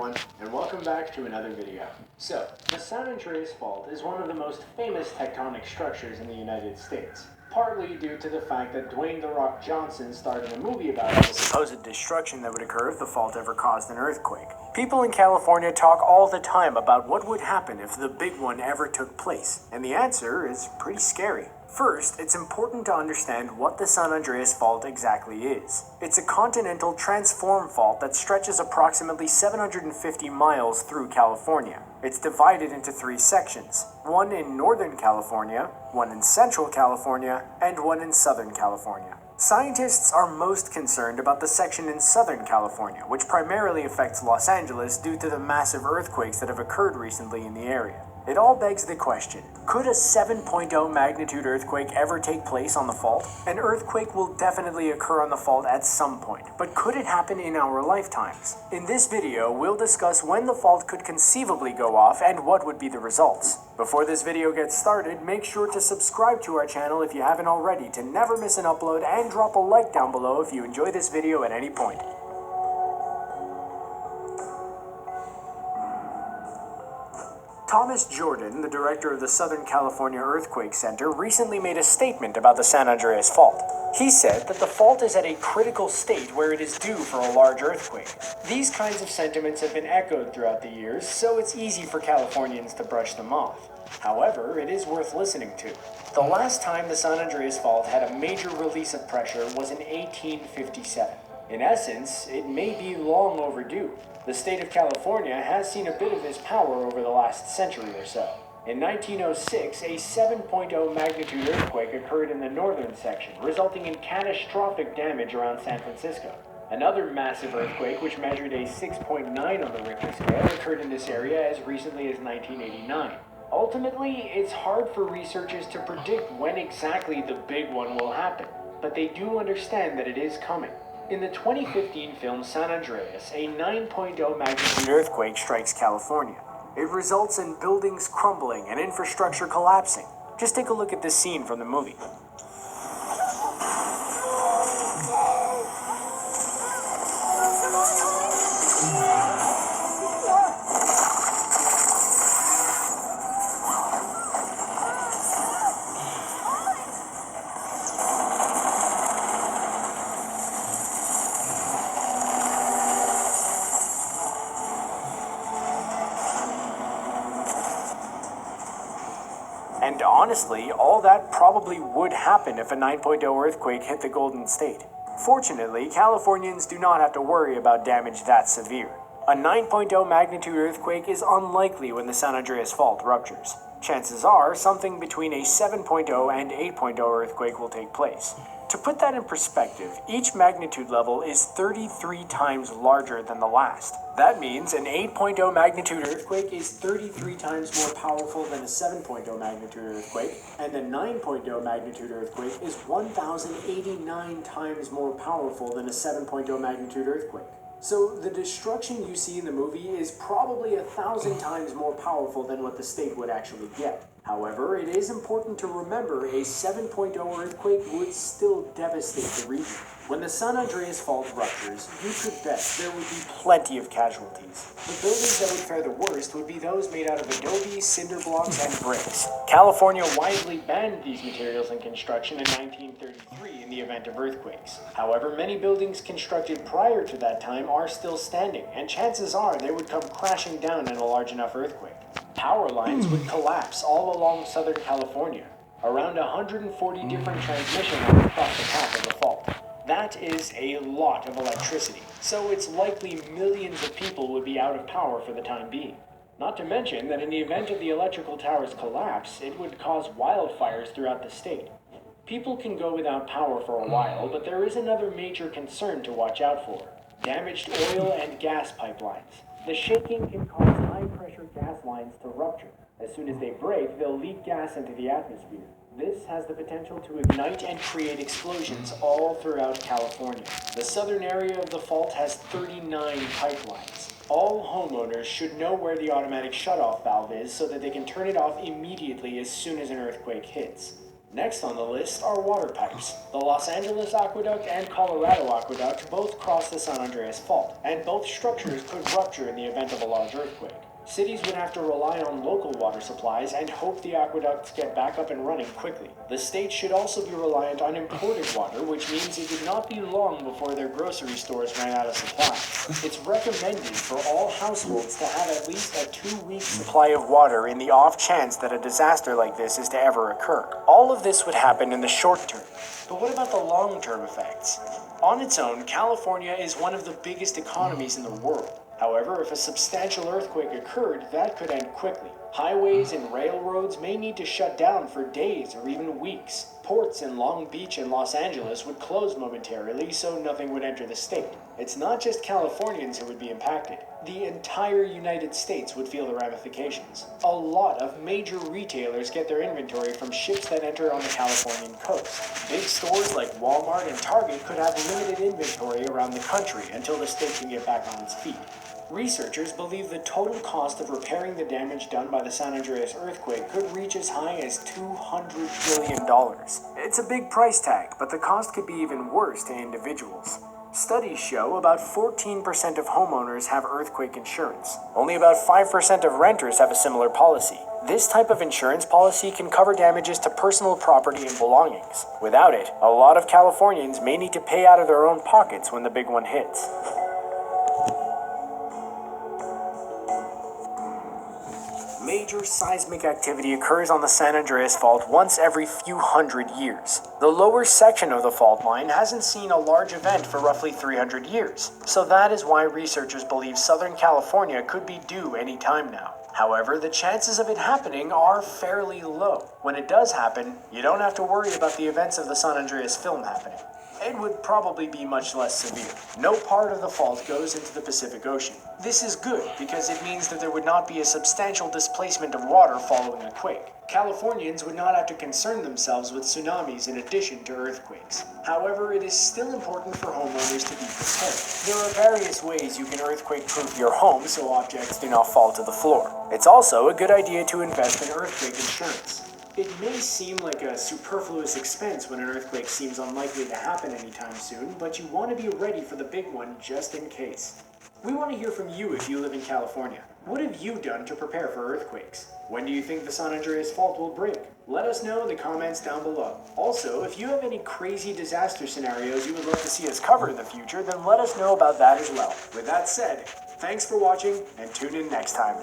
everyone, and welcome back to another video. So, the San Andreas Fault is one of the most famous tectonic structures in the United States, partly due to the fact that Dwayne "The Rock" Johnson starred in a movie about the supposed destruction that would occur if the fault ever caused an earthquake. People in California talk all the time about what would happen if the big one ever took place, and the answer is pretty scary. First, it's important to understand what the San Andreas Fault exactly is. It's a continental transform fault that stretches approximately 750 miles through California. It's divided into three sections, one in Northern California, one in Central California, and one in Southern California. Scientists are most concerned about the section in Southern California, which primarily affects Los Angeles due to the massive earthquakes that have occurred recently in the area. It all begs the question, could a 7.0 magnitude earthquake ever take place on the fault? An earthquake will definitely occur on the fault at some point, but could it happen in our lifetimes? In this video, we'll discuss when the fault could conceivably go off and what would be the results. Before this video gets started, make sure to subscribe to our channel if you haven't already to never miss an upload, and drop a like down below if you enjoy this video at any point. Thomas Jordan, the director of the Southern California Earthquake Center, recently made a statement about the San Andreas Fault. He said that the fault is at a critical state where it is due for a large earthquake. These kinds of sentiments have been echoed throughout the years, so it's easy for Californians to brush them off. However, it is worth listening to. The last time the San Andreas Fault had a major release of pressure was in 1857. In essence, it may be long overdue. The state of California has seen a bit of this power over the last century or so. In 1906, a 7.0 magnitude earthquake occurred in the northern section, resulting in catastrophic damage around San Francisco. Another massive earthquake, which measured a 6.9 on the Richter scale, occurred in this area as recently as 1989. Ultimately, it's hard for researchers to predict when exactly the big one will happen, but they do understand that it is coming. In the 2015 film San Andreas, a 9.0 magnitude earthquake strikes California. It results in buildings crumbling and infrastructure collapsing. Just take a look at this scene from the movie. And honestly, all that probably would happen if a 9.0 earthquake hit the Golden State. Fortunately, Californians do not have to worry about damage that severe. A 9.0 magnitude earthquake is unlikely when the San Andreas Fault ruptures. Chances are something between a 7.0 and 8.0 earthquake will take place. To put that in perspective, each magnitude level is 33 times larger than the last. That means an 8.0 magnitude earthquake is 33 times more powerful than a 7.0 magnitude earthquake, and a 9.0 magnitude earthquake is 1,089 times more powerful than a 7.0 magnitude earthquake. So the destruction you see in the movie is probably 1,000 times more powerful than what the state would actually get. However, it is important to remember a 7.0 earthquake would still devastate the region. When the San Andreas Fault ruptures, you could bet there would be plenty of casualties. The buildings that would fare the worst would be those made out of adobe, cinder blocks, and bricks. California widely banned these materials in construction in 1933 in the event of earthquakes. However, many buildings constructed prior to that time are still standing, and chances are they would come crashing down in a large enough earthquake. Power lines would collapse all along Southern California. Around 140 different transmission lines cross the path of the fault. That is a lot of electricity, so it's likely millions of people would be out of power for the time being. Not to mention that in the event of the electrical tower's collapse, it would cause wildfires throughout the state. People can go without power for a while, but there is another major concern to watch out for: damaged oil and gas pipelines. The shaking can cause high-pressure gas lines to rupture. As soon as they break, they'll leak gas into the atmosphere. This has the potential to ignite and create explosions all throughout California. The southern area of the fault has 39 pipelines. All homeowners should know where the automatic shutoff valve is so that they can turn it off immediately as soon as an earthquake hits. Next on the list are water pipes. The Los Angeles Aqueduct and Colorado Aqueduct both cross the San Andreas Fault, and both structures could rupture in the event of a large earthquake. Cities would have to rely on local water supplies and hope the aqueducts get back up and running quickly. The state should also be reliant on imported water, which means it would not be long before their grocery stores ran out of supply. It's recommended for all households to have at least a 2-week supply of water in the off chance that a disaster like this is to ever occur. All of this would happen in the short term. But what about the long-term effects? On its own, California is one of the biggest economies in the world. However, if a substantial earthquake occurred, that could end quickly. Highways and railroads may need to shut down for days or even weeks. Ports in Long Beach and Los Angeles would close momentarily, so nothing would enter the state. It's not just Californians who would be impacted. The entire United States would feel the ramifications. A lot of major retailers get their inventory from ships that enter on the Californian coast. Big stores like Walmart and Target could have limited inventory around the country until the state can get back on its feet. Researchers believe the total cost of repairing the damage done by the San Andreas earthquake could reach as high as $200 billion. It's a big price tag, but the cost could be even worse to individuals. Studies show about 14% of homeowners have earthquake insurance. Only about 5% of renters have a similar policy. This type of insurance policy can cover damages to personal property and belongings. Without it, a lot of Californians may need to pay out of their own pockets when the big one hits. Major seismic activity occurs on the San Andreas Fault once every few hundred years. The lower section of the fault line hasn't seen a large event for roughly 300 years, so that is why researchers believe Southern California could be due any time now. However, the chances of it happening are fairly low. When it does happen, you don't have to worry about the events of the San Andreas film happening. It would probably be much less severe. No part of the fault goes into the Pacific Ocean. This is good because it means that there would not be a substantial displacement of water following a quake. Californians would not have to concern themselves with tsunamis in addition to earthquakes. However, it is still important for homeowners to be prepared. There are various ways you can earthquake-proof your home so objects do not fall to the floor. It's also a good idea to invest in earthquake insurance. It may seem like a superfluous expense when an earthquake seems unlikely to happen anytime soon, but you want to be ready for the big one just in case. We want to hear from you if you live in California. What have you done to prepare for earthquakes? When do you think the San Andreas Fault will break? Let us know in the comments down below. Also, if you have any crazy disaster scenarios you would love to see us cover in the future, then let us know about that as well. With that said, thanks for watching and tune in next time.